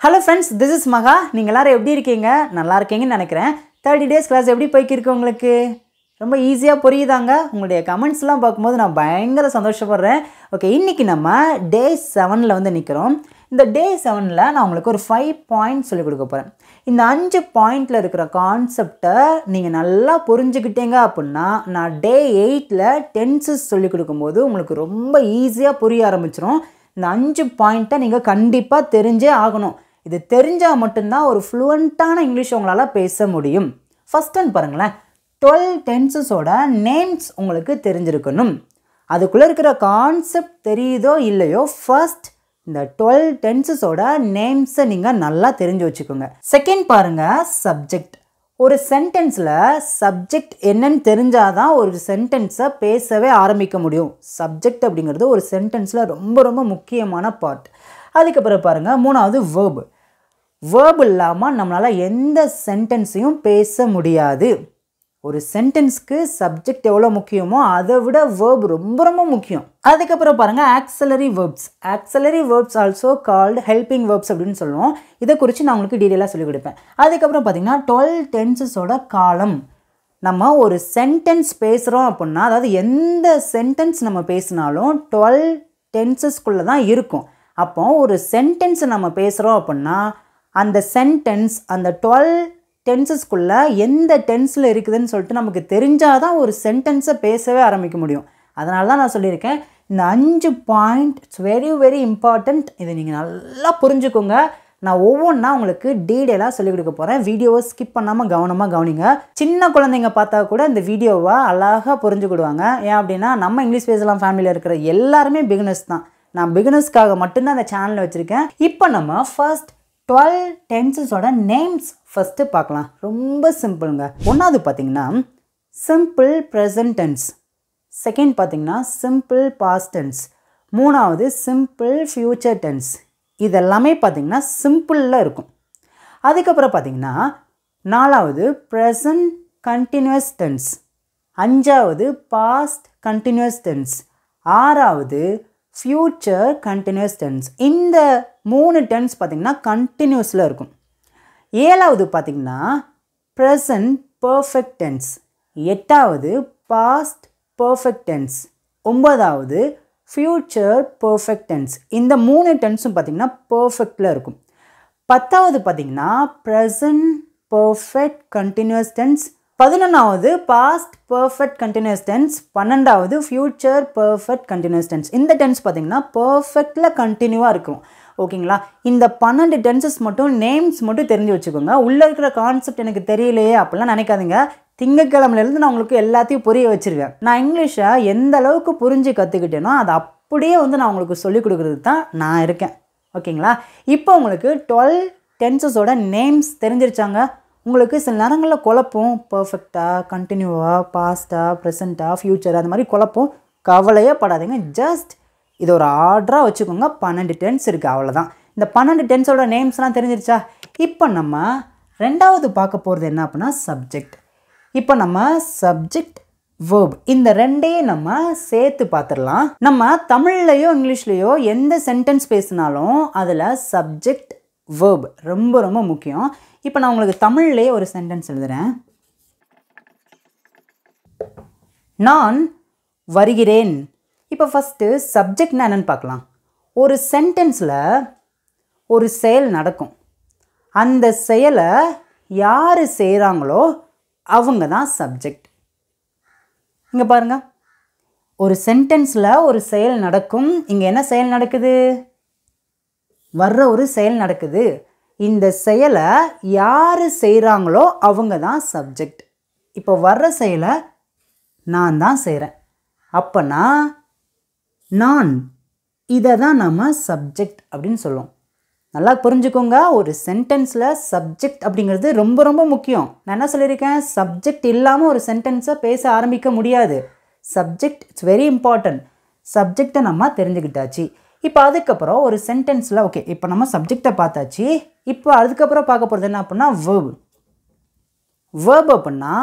Hello friends, this is Maga. நீங்க எல்லாரும் எப்படி இருக்கீங்க? நல்லா இருக்கீங்கன்னு நினைக்கிறேன். 30 days class எப்படி போயிருக்கு உங்களுக்கு? ரொம்ப ஈஸியா புரியுதாங்க. உங்களுடைய கமெண்ட்ஸ்லாம் பாக்கும்போது நான் பயங்கர சந்தோஷப்படுறேன். ஓகே, இன்னைக்கு நம்ம டே 7ல வந்து நிக்கிறோம். இந்த டே 7ல நான் உங்களுக்கு ஒரு 5 பாயிண்ட் சொல்லி கொடுக்க போறேன். இந்த 5 பாயிண்ட்ல இருக்கிற கான்செப்ட்டை நீங்க நல்லா புரிஞ்சுக்கிட்டீங்க அப்படின்னா நான் டே 8ல டென்சஸ் சொல்லி கொடுக்கும்போது உங்களுக்கு ரொம்ப ஈஸியா புரிய ஆரம்பிச்சிரும். இந்த 5 பாயிண்ட்டை நீங்க கண்டிப்பா தெரிஞ்சே ஆகணும். இது தெரிஞ்சா மட்டும்தான் ஒரு ஃப்ளூவெண்ட்டான இங்கிலீஷ் உங்களால் பேச முடியும். ஃபர்ஸ்ட் ஒன் பாருங்களேன், 12 டென்சஸோட நேம்ஸ் உங்களுக்கு தெரிஞ்சிருக்கணும். அதுக்குள்ளே இருக்கிற கான்செப்ட் தெரியுதோ இல்லையோ ஃபர்ஸ்ட் இந்த 12 டென்சஸோட நேம்ஸை நீங்கள் நல்லா தெரிஞ்சு வச்சுக்கோங்க. செகண்ட் பாருங்கள், சப்ஜெக்ட். ஒரு சென்டென்ஸில் சப்ஜெக்ட் என்னன்னு தெரிஞ்சாதான் ஒரு சென்டென்ஸை பேசவே ஆரம்பிக்க முடியும். சப்ஜெக்ட் அப்படிங்கிறது ஒரு சென்டென்ஸில் ரொம்ப ரொம்ப முக்கியமான பார்ட். அதுக்கப்புறம் பாருங்கள், மூணாவது வேர்பு. வேர்பு இல்லாமல் நம்மளால் எந்த சென்டென்ஸையும் பேச முடியாது. ஒரு சென்டென்ஸ்க்கு சப்ஜெக்ட் எவ்வளோ முக்கியமோ அதை விட வேர்பு ரொம்ப ரொம்ப முக்கியம். அதுக்கப்புறம் பாருங்கள், auxiliary verbs. Auxiliary verbs also called helping verbs அப்படின்னு சொல்லுவோம். இதை குறித்து நான் உங்களுக்கு டீட்டெயிலாக சொல்லிக் கொடுப்பேன். அதுக்கப்புறம் பார்த்தீங்கன்னா 12 டென்சஸோட காலம். நம்ம ஒரு சென்டென்ஸ் பேசுகிறோம் அப்படின்னா, அதாவது எந்த சென்டென்ஸ் நம்ம பேசினாலும் 12 டென்சஸ்குள்ளே தான் இருக்கும். அப்போ ஒரு சென்டென்ஸ் நம்ம பேசுகிறோம் அப்படின்னா அந்த சென்டென்ஸ் அந்த 12 டென்சஸ்குள்ளே எந்த டென்ஸில் இருக்குதுன்னு சொல்லிட்டு நமக்கு தெரிஞ்சாதான் ஒரு சென்டென்ஸை பேசவே ஆரம்பிக்க முடியும். அதனால தான் நான் சொல்லியிருக்கேன், இந்த 5 point it's very very important. இதை நீங்கள் நல்லா புரிஞ்சுக்கோங்க. நான் ஒவ்வொன்றா உங்களுக்கு டீட்டெயிலாக சொல்லிக் கொடுக்க போகிறேன். வீடியோவை ஸ்கிப் பண்ணாமல் கவனமாக கவனிங்க. சின்ன குழந்தைங்க பார்த்தா கூட இந்த வீடியோவை அழகாக புரிஞ்சுக்கிடுவாங்க. ஏன் அப்படின்னா நம்ம இங்கிலீஷ் பேசலாம் ஃபேமிலியில் இருக்கிற எல்லாருமே பிகினர்ஸ் தான். நான் பிகினர்ஸ்க்காக மட்டும்தான் அந்த சேனலில் வச்சுருக்கேன். இப்போ நம்ம ஃபர்ஸ்ட் 12 டென்சஸோட நேம்ஸ் ஃபஸ்ட்டு பார்க்கலாம். ரொம்ப சிம்பிளுங்க. ஒன்றாவது பார்த்தீங்கன்னா சிம்பிள் ப்ரெசன்ட் டென்ஸ், செகண்ட் பார்த்தீங்கன்னா சிம்பிள் பாஸ்ட் டென்ஸ், மூணாவது சிம்பிள் ஃப்யூச்சர் டென்ஸ். இதெல்லாமே பார்த்தீங்கன்னா சிம்பிளில் இருக்கும். அதுக்கப்புறம் பார்த்தீங்கன்னா நாலாவது ப்ரெசன்ட் கண்டினியூஸ் டென்ஸ், அஞ்சாவது பாஸ்ட் கண்டினியூஸ் டென்ஸ், ஆறாவது ஃப்யூச்சர் கண்டினியூஸ் டென்ஸ். இந்த 3 டென்ஸ் பார்த்திங்கன்னா கண்டினியூஸில் இருக்கும். ஏழாவது பார்த்திங்கன்னா ப்ரெசன்ட் பர்ஃபெக்ட் டென்ஸ், எட்டாவது பாஸ்ட் பர்ஃபெக்ட் டென்ஸ், ஒன்பதாவது ஃப்யூச்சர் பர்ஃபெக்ட் டென்ஸ். இந்த 3 டென்ஸும் பார்த்திங்கன்னா பர்ஃபெக்டில் இருக்கும். பத்தாவது பார்த்திங்கன்னா ப்ரெசன்ட் பர்ஃபெக்ட் கண்டினியூஸ் டென்ஸ், 11வது பாஸ்ட் பர்ஃபெக்ட் கண்டினியூஸ் டென்ஸ், 12வது ஃப்யூச்சர் பர்ஃபெக்ட் கண்டினியூஸ் டென்ஸ். இந்த டென்ஸ் பார்த்திங்கன்னா பர்ஃபெக்டில் கண்டினியூவாக இருக்கும். ஓகேங்களா? இந்த 12 டென்சஸ் மட்டும் நேம்ஸ் மட்டும் தெரிஞ்சு வச்சுக்கோங்க. உள்ளே இருக்கிற கான்செப்ட் எனக்கு தெரியலையே அப்படிலாம் நினைக்காதீங்க. திங்கட்கிழமையிலேருந்து நான் உங்களுக்கு எல்லாத்தையும் புரிய வச்சுருவேன். நான் இங்கிலீஷை எந்த அளவுக்கு புரிஞ்சு கற்றுக்கிட்டேனோ அதை அப்படியே வந்து நான் உங்களுக்கு சொல்லிக் கொடுக்குறது தான் நான் இருக்கேன். ஓகேங்களா? இப்போ உங்களுக்கு 12 டென்சஸோட நேம்ஸ் தெரிஞ்சிருச்சாங்க. உங்களுக்கு சில நேரங்களில் குழப்பம், பர்ஃபெக்டாக, கண்டினியூவாக, பாஸ்ட்டாக, ப்ரெசண்ட்டாக, ஃப்யூச்சர் அந்த மாதிரி குழப்பம். கவலையே படாதீங்க. ஜஸ்ட் இது ஒரு ஆர்டராக வச்சுக்கோங்க. 12 டென்ஸ் இருக்குது, அவ்வளோதான். இந்த 12 டென்ஸோட நேம்ஸ்லாம் தெரிஞ்சிருச்சா? இப்போ நம்ம ரெண்டாவது பார்க்க போகிறது என்ன அப்படின்னா சப்ஜெக்ட். இப்போ நம்ம சப்ஜெக்ட் வேர்ப் இந்த ரெண்டையும் நம்ம சேர்த்து பார்த்துடலாம். நம்ம தமிழ்லையோ இங்கிலீஷ்லேயோ எந்த சென்டென்ஸ் பேசினாலும் அதில் சப்ஜெக்ட் வேர்ப் ரொம்ப ரொம்ப முக்கியம். இப்போ நான் உங்களுக்கு தமிழ்லேயே ஒரு சென்டென்ஸ் எழுதுகிறேன். நான் வருகிறேன். இப்போ ஃபஸ்ட்டு சப்ஜெக்ட்னா என்னென்னு பார்க்கலாம். ஒரு சென்டென்ஸில் ஒரு செயல் நடக்கும். அந்த செயலை யார் செய்கிறாங்களோ அவங்க தான் சப்ஜெக்ட். இங்கே பாருங்கள், ஒரு சென்டென்ஸில் ஒரு செயல் நடக்கும். இங்கே என்ன செயல் நடக்குது? வர்ற ஒரு செயல் நடக்குது. இந்த செயலை யார் செய்கிறாங்களோ அவங்க தான் சப்ஜெக்ட். இப்போ வர்ற செயலை நான் தான் செய்கிறேன். அப்போனா நான், இதை தான் நம்ம சப்ஜெக்ட் அப்படின்னு சொல்லுவோம். நல்லா புரிஞ்சுக்கோங்க. ஒரு சென்டென்ஸில் சப்ஜெக்ட் அப்படிங்கிறது ரொம்ப ரொம்ப முக்கியம். நான் என்ன சொல்லியிருக்கேன்? சப்ஜெக்ட் இல்லாமல் ஒரு சென்டென்ஸை பேச ஆரம்பிக்க முடியாது. Subject it's very important. சப்ஜெக்டை நம்ம தெரிஞ்சுக்கிட்டாச்சு. இப்போ அதுக்கப்புறம் ஒரு சென்டென்ஸில் ஓகே, இப்போ நம்ம சப்ஜெக்டை பார்த்தாச்சு. இப்போ அதுக்கப்புறம் பார்க்க போகிறது என்ன அப்படின்னா வேர்பு. வேர்பு அப்படின்னா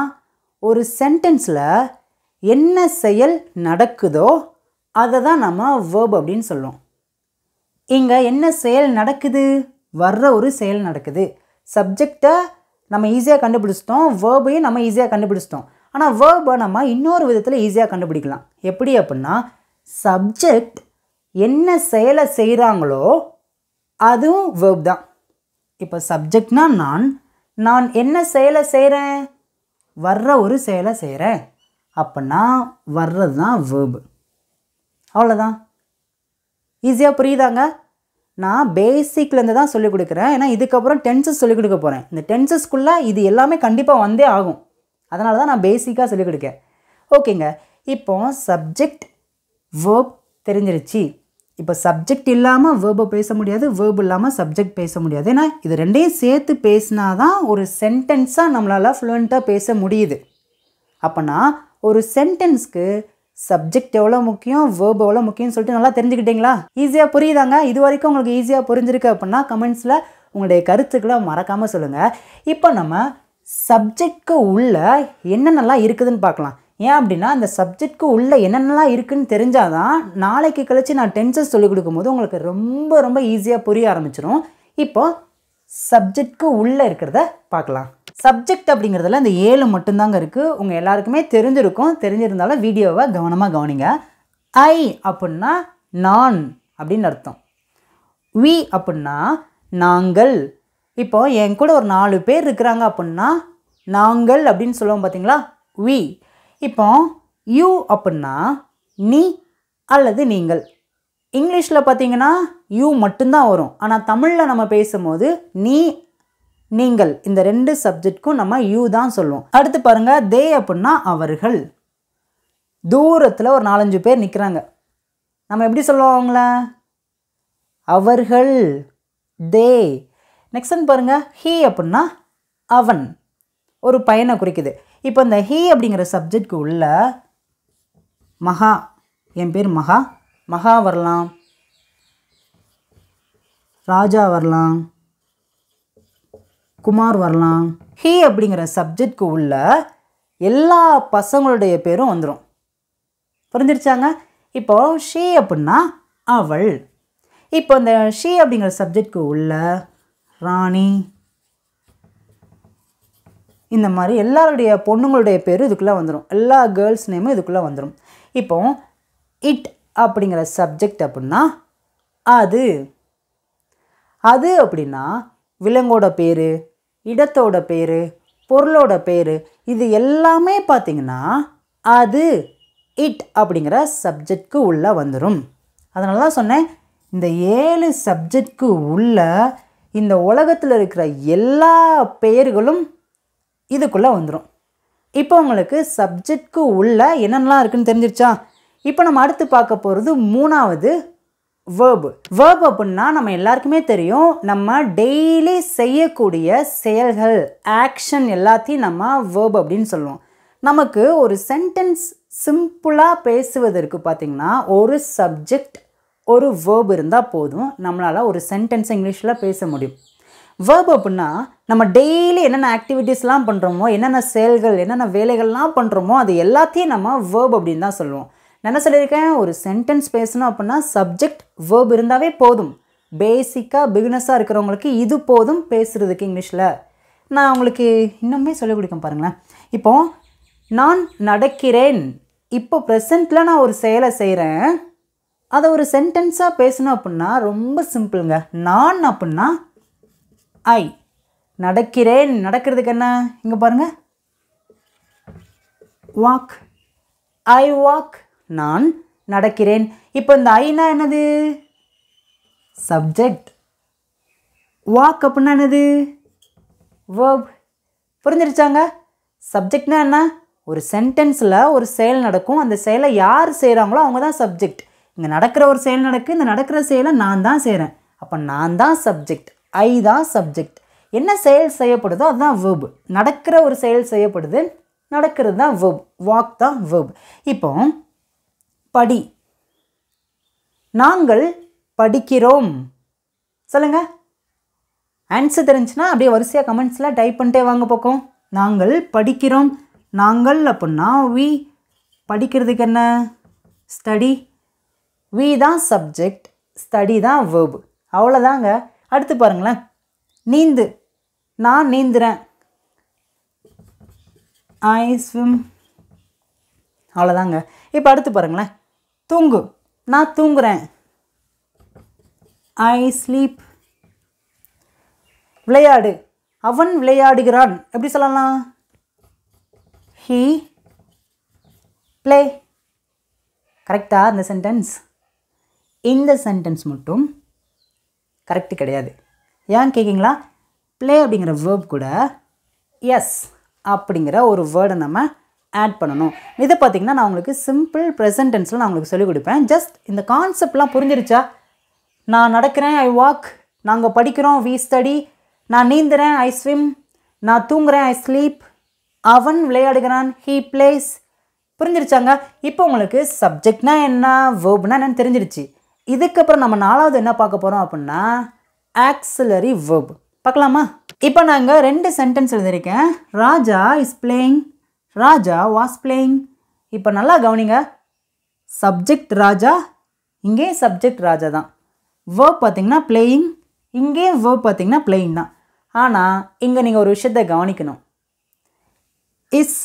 ஒரு சென்டென்ஸில் என்ன செயல் நடக்குதோ அதை தான் நம்ம வேர்பு அப்படின்னு சொல்லுவோம். இங்கே என்ன செயல் நடக்குது? வர்ற ஒரு செயல் நடக்குது. சப்ஜெக்டை நம்ம ஈஸியாக கண்டுபிடிச்சிட்டோம், வேர்பையும் நம்ம ஈஸியாக கண்டுபிடிச்சிட்டோம். ஆனால் வேர்பை நம்ம இன்னொரு விதத்தில் ஈஸியாக கண்டுபிடிக்கலாம். எப்படி அப்படின்னா, சப்ஜெக்ட் என்ன செயலை செய்கிறாங்களோ அதுவும் வேர்ப் தான். இப்போ சப்ஜெக்ட்னா நான் என்ன செயலை செய்கிறேன், வர்ற ஒரு செயலை செய்கிறேன் அப்படின்னா வர்றது தான் வேர்பு. அவ்வளோதான். ஈஸியாக புரியுதாங்க? நான் பேசிக்லேருந்து தான் சொல்லிக் கொடுக்குறேன். ஏன்னா இதுக்கப்புறம் டென்சஸ் சொல்லிக் கொடுக்க போகிறேன். இந்த டென்சஸ்க்குள்ளே இது எல்லாமே கண்டிப்பாக வந்தே ஆகும். அதனால தான் நான் பேசிக்காக சொல்லிக் கொடுக்கேன். ஓகேங்க. இப்போ சப்ஜெக்ட் வேர்ப் தெரிஞ்சிருச்சு. இப்போ சப்ஜெக்ட் இல்லாமல் வேர்பை பேச முடியாது, வேர்ப் இல்லாமல் சப்ஜெக்ட் பேச முடியாது. ஏன்னா இது ரெண்டையும் சேர்த்து பேசினா தான் ஒரு சென்டென்ஸாக நம்மளால் ஃப்ளூயண்ட்டாக பேச முடியுது. அப்போனா ஒரு சென்டென்ஸ்க்கு சப்ஜெக்ட் எவ்வளோ முக்கியம், வேர்ப் எவ்வளோ முக்கியம்னு சொல்லிட்டு நல்லா தெரிஞ்சுக்கிட்டீங்களா? ஈஸியாக புரியுதாங்க? இது வரைக்கும் உங்களுக்கு ஈஸியாக புரிஞ்சிருக்கு அப்படின்னா கமெண்ட்ஸில் உங்களுடைய கருத்துக்களை மறக்காமல் சொல்லுங்கள். இப்போ நம்ம சப்ஜெக்ட்க்கு உள்ள என்னென்னலாம் இருக்குதுன்னு பார்க்கலாம். ஏன் அப்படின்னா அந்த சப்ஜெக்ட்க்கு உள்ள என்னென்னலாம் இருக்குதுன்னு தெரிஞ்சால் தான் நாளைக்கு கழித்து நான் டென்சஸ் சொல்லிக் கொடுக்கும்போது உங்களுக்கு ரொம்ப ரொம்ப ஈஸியாக புரிய ஆரம்பிச்சிடும். இப்போ சப்ஜெக்ட்க்கு உள்ளே இருக்கிறத பார்க்கலாம். சப்ஜெக்ட் அப்படிங்கிறதுல இந்த 7 மட்டும்தாங்க இருக்குது. உங்கள் எல்லாருக்குமே தெரிஞ்சிருக்கும். தெரிஞ்சிருந்தாலும் வீடியோவை கவனமாக கவனிங்க. ஐ அப்படின்னா நான் அப்படின்னு அர்த்தம். வி அப்படின்னா நாங்கள். இப்போ என் கூட ஒரு 4 பேர் இருக்கிறாங்க அப்படின்னா நாங்கள் அப்படின்னு சொல்லுவோம் பார்த்தீங்களா, வி. இப்போ யூ அப்படின்னா நீ அல்லது நீங்கள். இங்கிலீஷில் பார்த்தீங்கன்னா யூ மட்டும்தான் வரும். ஆனால் தமிழில் நம்ம பேசும்போது நீ நீங்கள் இந்த 2 சப்ஜெக்ட்க்கும் நம்ம யூ தான் சொல்லுவோம். அடுத்து பாருங்கள், தே அப்படின்னா அவர்கள். தூரத்தில் ஒரு 4-5 பேர் நிற்கிறாங்க, நம்ம எப்படி சொல்லுவோம் அவங்கள? அவர்கள், தே. நெக்ஸ்ட் பாருங்கள், ஹீ அப்படின்னா அவன், ஒரு பையனை குறிக்குது. இப்போ இந்த ஹீ அப்படிங்கிற சப்ஜெக்ட்க்கு உள்ள மகா, என் பேர் மகா, மகா வரலாம், ராஜா வரலாம், குமார் வரலாம். ஹீ அப்படிங்கிற சப்ஜெக்ட்க்கு உள்ள எல்லா பசங்களுடைய பேரும் வந்துடும். புரிஞ்சிருச்சாங்க? இப்போ ஷீ அப்படின்னா அவள். இப்போ இந்த ஷீ அப்படிங்கிற சப்ஜெக்ட்க்கு உள்ள ராணி, இந்த மாதிரி எல்லாருடைய பொண்ணுங்களுடைய பேரும் இதுக்குள்ளே வந்துடும். எல்லா கேர்ள்ஸ் நேமும் இதுக்குள்ளே வந்துடும். இப்போ இட் அப்படிங்கிற சப்ஜெக்ட் அப்படின்னா அது. அது அப்படின்னா விலங்கோட பேர், இடத்தோட பேர், பொருளோட பேர், இது எல்லாமே பார்த்திங்கன்னா அது இட் அப்படிங்கிற சப்ஜெக்ட்க்கு உள்ளே வந்துடும். அதனால தான் சொன்னேன், இந்த 7 சப்ஜெக்ட்க்கு உள்ள இந்த உலகத்தில் இருக்கிற எல்லா பெயர்களும் இதுக்குள்ளே வந்துடும். இப்போ உங்களுக்கு சப்ஜெக்ட்க்கு உள்ள என்னென்னலாம் இருக்குதுன்னு தெரிஞ்சிருச்சா? இப்போ நம்ம அடுத்து பார்க்க போகிறது 3வது வேர்பு. வேர்ப் அப்படின்னா நம்ம எல்லாருக்குமே தெரியும், நம்ம டெய்லி செய்யக்கூடிய செயல்கள், ஆக்ஷன் எல்லாத்தையும் நம்ம வேர்ப் அப்படின்னு சொல்லுவோம். நமக்கு ஒரு சென்டென்ஸ் சிம்பிளாக பேசுவதற்கு பார்த்திங்கன்னா ஒரு சப்ஜெக்ட் ஒரு வேர்ப் இருந்தால் போதும், நம்மளால் ஒரு சென்டென்ஸ் இங்கிலீஷில் பேச முடியும். வேர்ப் அப்படின்னா நம்ம டெய்லி என்னென்ன ஆக்டிவிட்டீஸ்லாம் பண்ணுறோமோ, என்னென்ன செயல்கள், என்னென்ன வேலைகள்லாம் பண்ணுறோமோ அது எல்லாத்தையும் நம்ம வேர்ப் அப்படின்னு தான் சொல்லுவோம். நான் என்ன சொல்லியிருக்கேன், ஒரு சென்டென்ஸ் பேசணும் அப்படின்னா சப்ஜெக்ட் வேர்ப் இருந்தாவே போதும். பேசிக்காக பிகினஸாக இருக்கிறவங்களுக்கு இது போதும் பேசுகிறதுக்கு இங்கிலீஷில். நான் உங்களுக்கு இன்னுமே சொல்லிக் கொடுக்கேன் பாருங்களேன். இப்போது நான் நடக்கிறேன், இப்போ ப்ரெசண்ட்டில் நான் ஒரு செயலை செய்கிறேன், அதை ஒரு சென்டென்ஸாக பேசணும் அப்படின்னா ரொம்ப சிம்பிளுங்க. நான் அப்படின்னா ஐ, நடக்கிறேன், நடக்கிறதுக்கு என்ன இங்கே பாருங்கள், வாக், ஐ வாக், நான் நடக்கிறேன். இப்போ இந்த ஐனா என்னது? சப்ஜெக்ட். வாக் அப்படின்னா என்னது? வேர்ப். புரிஞ்சிருச்சாங்க? சப்ஜெக்ட்னா என்ன? ஒரு சென்டென்ஸில் ஒரு செயல் நடக்கும், அந்த செயலை யார் செய்கிறாங்களோ அவங்க தான் சப்ஜெக்ட். இங்கே நடக்கிற ஒரு செயல் நடக்குது, இந்த நடக்கிற செயலை நான் தான் செய்கிறேன், அப்போ நான் தான் சப்ஜெக்ட், ஐ தான் சப்ஜெக்ட். என்ன செயல் செய்யப்படுதோ அதுதான் வேர்ப். நடக்கிற ஒரு செயல் செய்யப்படுது, நடக்கிறது தான் வேர்ப், வாக் தான் வேர்ப். இப்போ படி, நாங்கள் படிக்கிறோம். சொல்லுங்கள், ஆன்சர் தெரிஞ்சுன்னா அப்படியே வரிசையாக கமெண்ட்ஸில் டைப் பண்ணிட்டே வாங்க பக்கம். நாங்கள் படிக்கிறோம். நாங்கள் அப்படின்னா வி, படிக்கிறதுக்கு என்ன? ஸ்டடி. வி தான் சப்ஜெக்ட், ஸ்டடி தான் வேர்ப். அவ்வளோதாங்க. அடுத்து பாருங்களேன், நீந்து, நான் நீந்துறேன். ஐ ஸ்விம். அவ்வளோதாங்க. இப்போ அடுத்து பாருங்களேன். தூங்கு, நான் தூங்குறேன். I sleep. விளையாடு, அவன் விளையாடுகிறான். எப்படி சொல்லலாம்? He play. கரெக்டாக இந்த சென்டென்ஸ்? இந்த சென்டென்ஸ் மட்டும் கரெக்டு கிடையாது. ஏன் கேட்குங்களா? ப்ளே அப்படிங்கிற வேர்ப் கூட எஸ் அப்படிங்கிற ஒரு வேர்டை நம்ம ஆட் பண்ணணும். இதை பார்த்திங்கன்னா நான் உங்களுக்கு சிம்பிள் ப்ரெசன்ட் டென்ஸில் நான் உங்களுக்கு சொல்லிக் கொடுப்பேன். ஜஸ்ட் இந்த கான்செப்ட்லாம் புரிஞ்சிருச்சா? நான் நடக்கிறேன், ஐ வாக். நாங்கள் படிக்கிறோம், வி ஸ்டடி. நான் நீந்துறேன், ஐ ஸ்விம். நான் தூங்குறேன், ஐ ஸ்லீப். அவன் விளையாடுகிறான், ஹீ பிளேஸ். புரிஞ்சிருச்சாங்க? இப்போ உங்களுக்கு சப்ஜெக்ட்னா என்ன, வேர்ப்னா என்னன்னு தெரிஞ்சிருச்சு. இதுக்கப்புறம் நம்ம 4வது என்ன பார்க்க போகிறோம் அப்படின்னா ஆக்சிலரி வேர்ப். பார்க்கலாமா? இப்போ நாங்கள் 2 சென்டென்ஸ் எழுதியிருக்கேன். Raja is playing, Raja was playing. இப்போ நல்லா கவனிங்க. சப்ஜெக்ட் ராஜா, இங்கே சப்ஜெக்ட் ராஜா தான். வேர்ப் பார்த்திங்கன்னா பிளேயிங், இங்கே வேர்ப் பார்த்திங்கன்னா பிளேயிங் தான். ஆனால் இங்கே நீங்கள் ஒரு விஷயத்தை கவனிக்கணும். இஸ்,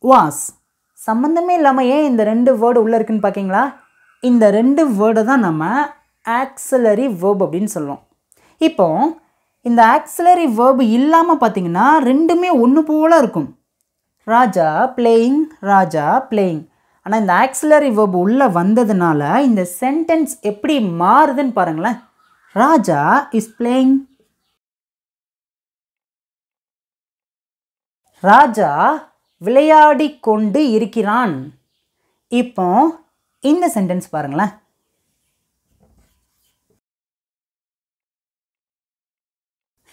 வாஸ் சம்மந்தமே இல்லாமல் ஏன் இந்த 2 வேர்டு உள்ளே இருக்குன்னு பார்க்கிங்களா? இந்த 2 வேர்டை தான் நம்ம ஆக்சிலரி வேர்ப் அப்படின்னு சொல்லுவோம். இப்போ இந்த ஆக்சிலரி வேர்பு இல்லாமல் பார்த்திங்கன்னா ரெண்டுமே ஒன்று போல் இருக்கும். ராஜா பிளேயிங், ராஜா பிளேயிங். ஆனால் இந்த ஆக்சிலரி வேர்பு உள்ளே வந்ததுனால இந்த சென்டென்ஸ் எப்படி மாறுதுன்னு பாருங்களேன். ராஜா இஸ் பிளேயிங். ராஜா விளையாடி கொண்டு இருக்கிறான். இப்போ இந்த சென்டென்ஸ் பாருங்களேன்.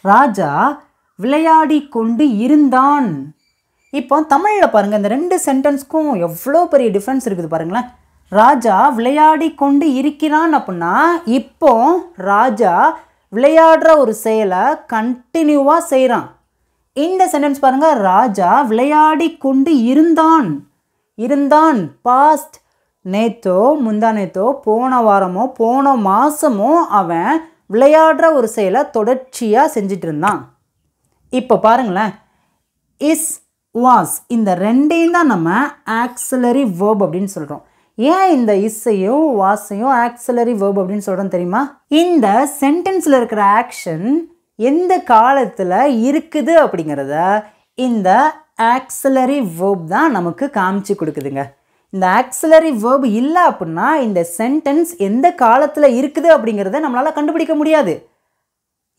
ராஜா விளையாடி கொண்டு இருந்தான். இப்போ தமிழில் பாருங்கள், இந்த 2 சென்டென்ஸ்க்கும் எவ்வளோ பெரிய டிஃப்ரென்ஸ் இருக்குது பாருங்களேன். ராஜா விளையாடி கொண்டு இருக்கிறான் அப்படின்னா இப்போ ராஜா விளையாடுற ஒரு செயலை கண்டினியூவாக செய்கிறான். இந்த சென்டென்ஸ் பாருங்கள், ராஜா விளையாடி கொண்டு இருந்தான். இருந்தான் பாஸ்ட். நேத்தோ முந்தா நேத்தோ போன வாரமோ போன மாதமோ அவன் விளையாடுற ஒரு செயலை தொடர்ச்சியாக செஞ்சிட்டு இருந்தான். இப்போ பாருங்களேன், இஸ், வாஸ் இந்த 2ஐயும் தான் நம்ம ஆக்சிலரி வேர்ப் அப்படின்னு சொல்கிறோம். ஏன் இந்த இஸ்ஸையும் வாஸையும் ஆக்சிலரி வேர்ப் அப்படின்னு சொல்கிறோம் தெரியுமா? இந்த சென்டென்ஸில் இருக்கிற ஆக்ஷன் எந்த காலத்தில் இருக்குது அப்படிங்கிறத இந்த ஆக்சிலரி வேர்ப் தான் நமக்கு காமிச்சு கொடுக்குதுங்க. இந்த ஆக்சிலரி வேர்ப் இல்லை அப்படின்னா இந்த சென்டென்ஸ் எந்த காலத்தில் இருக்குது அப்படிங்கிறத நம்மளால் கண்டுபிடிக்க முடியாது.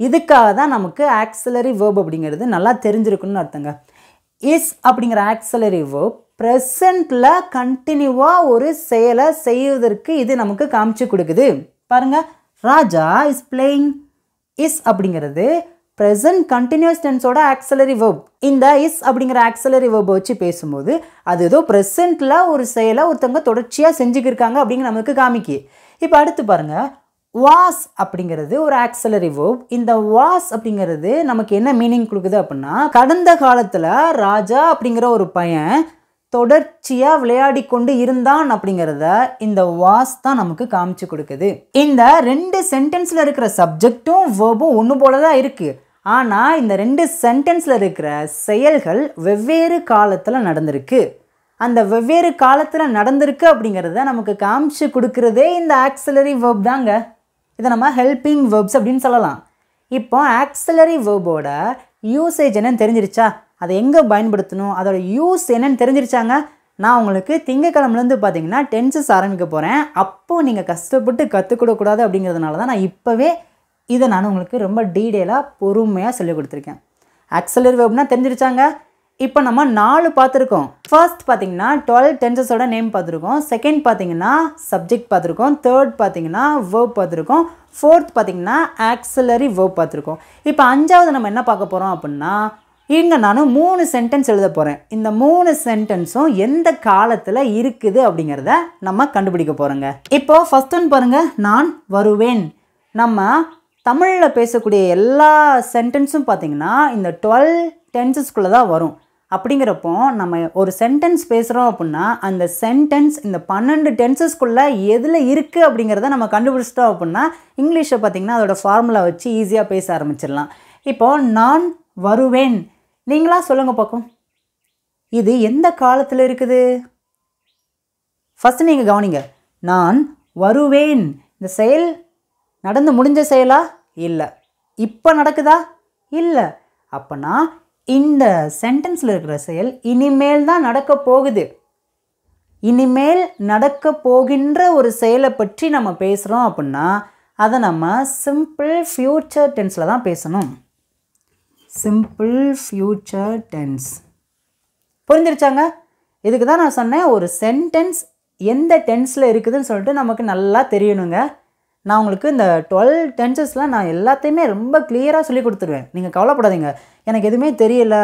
இதுக்காக தான் நமக்கு ஆக்சிலரி வேர்ப் அப்படிங்கிறது நல்லா தெரிஞ்சிருக்குன்னு அர்த்தங்க. இஸ் அப்படிங்கிற ஆக்சிலரி வேர்ப் ப்ரெசண்ட்டில் கண்டினியூவாக ஒரு செயலை செய்வதற்கு இது நமக்கு காமிச்சு கொடுக்குது. பாருங்கள், ராஜா இஸ் பிளேயிங். இஸ் அப்படிங்கிறது ப்ரெசன்ட் கண்டினியூஸ் டென்ஸோட ஆக்சிலரி வேர்ப். இந்த இஸ் அப்படிங்கிற ஆக்சிலரி வேர்பை வச்சு பேசும்போது அது ஏதோ ப்ரெசண்ட்டில் ஒரு செயலை ஒருத்தவங்க தொடர்ச்சியாக செஞ்சுக்கிருக்காங்க அப்படிங்கிற நமக்கு காமிக்கு. இப்போ அடுத்து பாருங்கள், வாஸ் அப்படிங்கிறது ஒரு ஆக்சிலரி வேர்ப். இந்த வாஸ் அப்படிங்கிறது நமக்கு என்ன மீனிங் கொடுக்குது அப்படின்னா கடந்த காலத்தில் ராஜா அப்படிங்கிற ஒரு பையன் தொடர்ச்சியாக விளையாடி கொண்டு இருந்தான் அப்படிங்கிறத இந்த வாஸ் தான் நமக்கு காமிச்சு கொடுக்குது. இந்த 2 சென்டென்ஸில் இருக்கிற சப்ஜெக்டும் வேர்பும் ஒன்று போல தான் இருக்குது. ஆனால் இந்த 2 சென்டென்ஸில் இருக்கிற செயல்கள் வெவ்வேறு காலத்தில் நடந்திருக்கு. அந்த வெவ்வேறு காலத்தில் நடந்திருக்கு அப்படிங்கிறத நமக்கு காமிச்சு கொடுக்குறதே இந்த ஆக்சிலரி வேர்ப் தாங்க. இதை நம்ம ஹெல்பிங் வேர்ப்ஸ் அப்படின்னு சொல்லலாம். இப்போ ஆக்சிலரி வேர்போட யூசேஜ் என்னன்னு தெரிஞ்சிருச்சா? அதை எங்கே பயன்படுத்தணும், அதோட யூஸ் என்னன்னு தெரிஞ்சிருச்சாங்க? நான் உங்களுக்கு திங்கக்கிழமைலேருந்து பார்த்தீங்கன்னா டென்சஸ் ஆரம்பிக்க போகிறேன். அப்போது நீங்கள் கஷ்டப்பட்டு கற்றுக்கூடக்கூடாது அப்படிங்கிறதுனால தான் நான் இப்போவே இதை நான் உங்களுக்கு ரொம்ப டீட்டெயிலாக பொறுமையாக சொல்லிக் கொடுத்துருக்கேன். ஆக்சிலரி வேர்ப்னா தெரிஞ்சிருச்சாங்க? இப்போ நம்ம 4 பார்த்துருக்கோம். ஃபர்ஸ்ட் பார்த்தீங்கன்னா 12 டென்சஸோட நேம் பார்த்துருக்கோம். செகண்ட் பார்த்தீங்கன்னா சப்ஜெக்ட் பார்த்துருக்கோம். தேர்ட் பார்த்தீங்கன்னா வேர்ப் பார்த்துருக்கோம். ஃபோர்த் பார்த்தீங்கன்னா ஆக்சிலரி வேர்ப் பார்த்துருக்கோம். இப்போ 5வது நம்ம என்ன பார்க்க போகிறோம் அப்படின்னா இங்கே நான் 3 சென்டென்ஸ் எழுத போகிறேன். இந்த 3 சென்டென்ஸும் எந்த காலத்தில் இருக்குது அப்படிங்கிறத நம்ம கண்டுபிடிக்க போகிறோங்க. இப்போ ஃபர்ஸ்ட் ஒன் பாருங்கள், நான் வருவேன். நம்ம தமிழில் பேசக்கூடிய எல்லா சென்டென்ஸும் பார்த்திங்கன்னா இந்த 12 டென்சஸ்குள்ளே தான் வரும். அப்படிங்கிறப்போ நம்ம ஒரு சென்டென்ஸ் பேசுகிறோம் அப்படின்னா அந்த சென்டென்ஸ் இந்த 12 டென்சஸ்குள்ளே எதில் இருக்குது அப்படிங்கிறத நம்ம கண்டுபிடிச்சிட்டோம் அப்படின்னா இங்கிலீஷை பார்த்திங்கன்னா அதோட ஃபார்முலா வச்சு ஈஸியாக பேச ஆரம்பிச்சிடலாம். இப்போ நான் வருவேன், நீங்களா சொல்லுங்க பார்க்கும். இது எந்த காலத்தில் இருக்குது? ஃபஸ்ட்டு நீங்கள் கவனிங்க. நான் வருவேன், இந்த செயல் நடந்து முடிஞ்ச செயலா? இல்லை. இப்போ நடக்குதா? இல்லை. அப்போனா இந்த சென்டென்ஸில் இருக்கிற செயல் இனிமேல் தான் நடக்க போகுது. இனிமேல் நடக்க போகின்ற ஒரு செயலை பற்றி நம்ம பேசுகிறோம் அப்படின்னா அதை நம்ம சிம்பிள் ஃப்யூச்சர் டென்ஸில் தான் பேசணும். Simple future tense. புரிஞ்சிருச்சாங்க? இதுக்கு தான் நான் சொன்னேன், ஒரு சென்டென்ஸ் எந்த டென்ஸில் இருக்குதுன்னு சொல்லிட்டு நமக்கு நல்லா தெரியணுங்க. நான் உங்களுக்கு இந்த 12 டென்சஸ்லாம் நான் எல்லாத்தையுமே ரொம்ப கிளியராக சொல்லி கொடுத்துருவேன். நீங்கள் கவலைப்படாதீங்க, எனக்கு எதுவுமே தெரியல,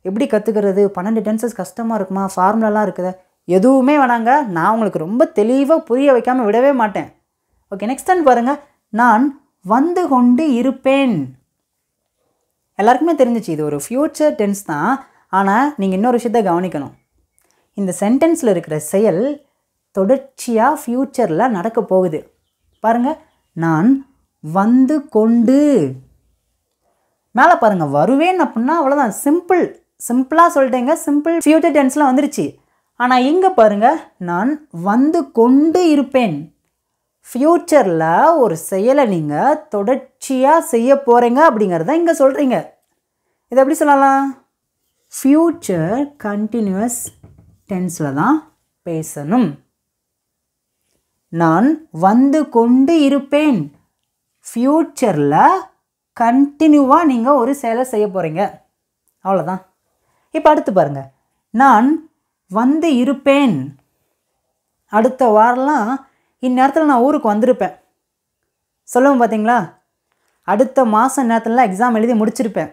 எப்படி கற்றுக்கிறது, 12 டென்சஸ் கஷ்டமாக இருக்குமா, ஃபார்முலாலாம் இருக்குது, எதுவுமே வேணாங்க. நான் உங்களுக்கு ரொம்ப தெளிவாக புரிய வைக்காமல் விடவே மாட்டேன். ஓகே, நெக்ஸ்ட் டைம் பாருங்கள். நான் வந்து கொண்டு இருப்பேன். எல்லாருக்குமே தெரிஞ்சிச்சு இது ஒரு ஃப்யூச்சர் டென்ஸ் தான். ஆனால் நீங்கள் இன்னொரு விஷயத்தை கவனிக்கணும். இந்த சென்டென்ஸில் இருக்கிற செயல் தொடர்ச்சியாக ஃப்யூச்சரில் நடக்க போகுது. பாருங்கள், நான் வந்து கொண்டு, மேலே பாருங்கள் வருவேன் அப்படின்னா அவ்வளோதான், சிம்பிளாக சொல்லிட்டேங்க. சிம்பிள் ஃப்யூச்சர் டென்ஸில் வந்துருச்சு. ஆனால் இங்கே பாருங்கள், நான் வந்து கொண்டு இருப்பேன். ஃப்யூச்சரில் ஒரு செயலை நீங்கள் தொடர்ச்சியாக செய்ய போகிறீங்க அப்படிங்கிறத இங்கே சொல்கிறீங்க. இதை எப்படி சொல்லலாம்? ஃப்யூச்சர் கண்டினியூஸ் டென்ஸில் தான் பேசணும். நான் வந்து கொண்டு இருப்பேன். ஃப்யூச்சரில் கண்டினியூவாக நீங்கள் ஒரு செயலை செய்ய போகிறீங்க, அவ்வளோதான். இப்போ அடுத்து பாருங்கள். நான் வந்து இருப்பேன், அடுத்த வாரம்லாம் இந்நேரத்தில் நான் ஊருக்கு வந்திருப்பேன் சொல்லுவோம் பார்த்தீங்களா? அடுத்த மாதம் நேரத்தில் எக்ஸாம் எழுதி முடிச்சிருப்பேன்.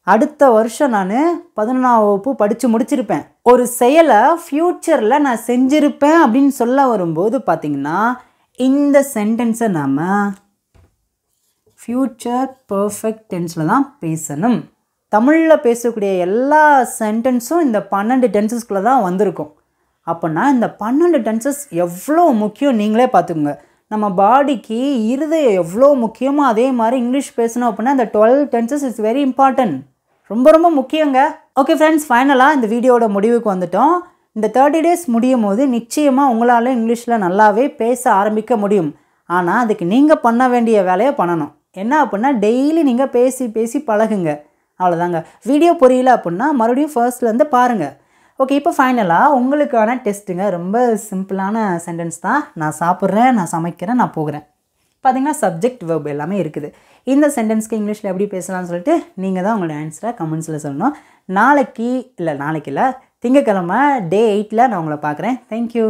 அடுத்த வருஷம் நான் 11ஆம் வகுப்பு படித்து முடிச்சிருப்பேன். ஒரு செயலை ஃப்யூச்சரில் நான் செஞ்சுருப்பேன் அப்படின்னு சொல்ல வரும்போது பார்த்திங்கன்னா இந்த சென்டென்ஸை நாம் ஃப்யூச்சர் பர்ஃபெக்ட் டென்ஸில் தான் பேசணும். தமிழில் பேசக்கூடிய எல்லா சென்டென்ஸும் இந்த 12 டென்சஸ்குள்ளே தான் வந்திருக்கும். அப்போனா இந்த 12 டென்சஸ் எவ்வளோ முக்கியம் நீங்களே பார்த்துக்கோங்க. நம்ம பாடிக்கு இருதயம் எவ்வளோ முக்கியமோ அதே மாதிரி இங்கிலீஷ் பேசணும் அப்படின்னா இந்த 12 டென்சஸ் இஸ் வெரி இம்பார்ட்டன்ட், ரொம்ப ரொம்ப முக்கியங்க. ஓகே ஃப்ரெண்ட்ஸ், ஃபைனலாக இந்த வீடியோட முடிவுக்கு வந்துட்டோம். இந்த 30 டேஸ் முடியும் போது நிச்சயமாக உங்களால் இங்கிலீஷில் நல்லாவே பேச ஆரம்பிக்க முடியும். ஆனால் அதுக்கு நீங்கள் பண்ண வேண்டிய வேலையை பண்ணணும். என்ன அப்படின்னா டெய்லி நீங்கள் பேசி பேசி பழகுங்க, அவ்வளோதாங்க. வீடியோ புரியல அப்படின்னா மறுபடியும் ஃபர்ஸ்ட்லேருந்து பாருங்கள். ஓகே, இப்போ ஃபைனலாக உங்களுக்கான டெஸ்ட்டுங்க. ரொம்ப சிம்பிளான சென்டென்ஸ் தான். நான் சாப்பிட்றேன், நான் சமைக்கிறேன், நான் போகிறேன். பார்த்தீங்கன்னா சப்ஜெக்ட் வெர்ப் எல்லாமே இருக்குது. இந்த சென்டென்ஸ்க்கு இங்கிலீஷில் எப்படி பேசலாம்னு சொல்லிட்டு நீங்கள் தான் உங்களோட ஆன்சரை கமெண்ட்ஸில் சொல்லணும். நாளைக்கு இல்லை திங்கக்கிழமை டே 8ல் நான் உங்களை பார்க்குறேன். தேங்க்யூ.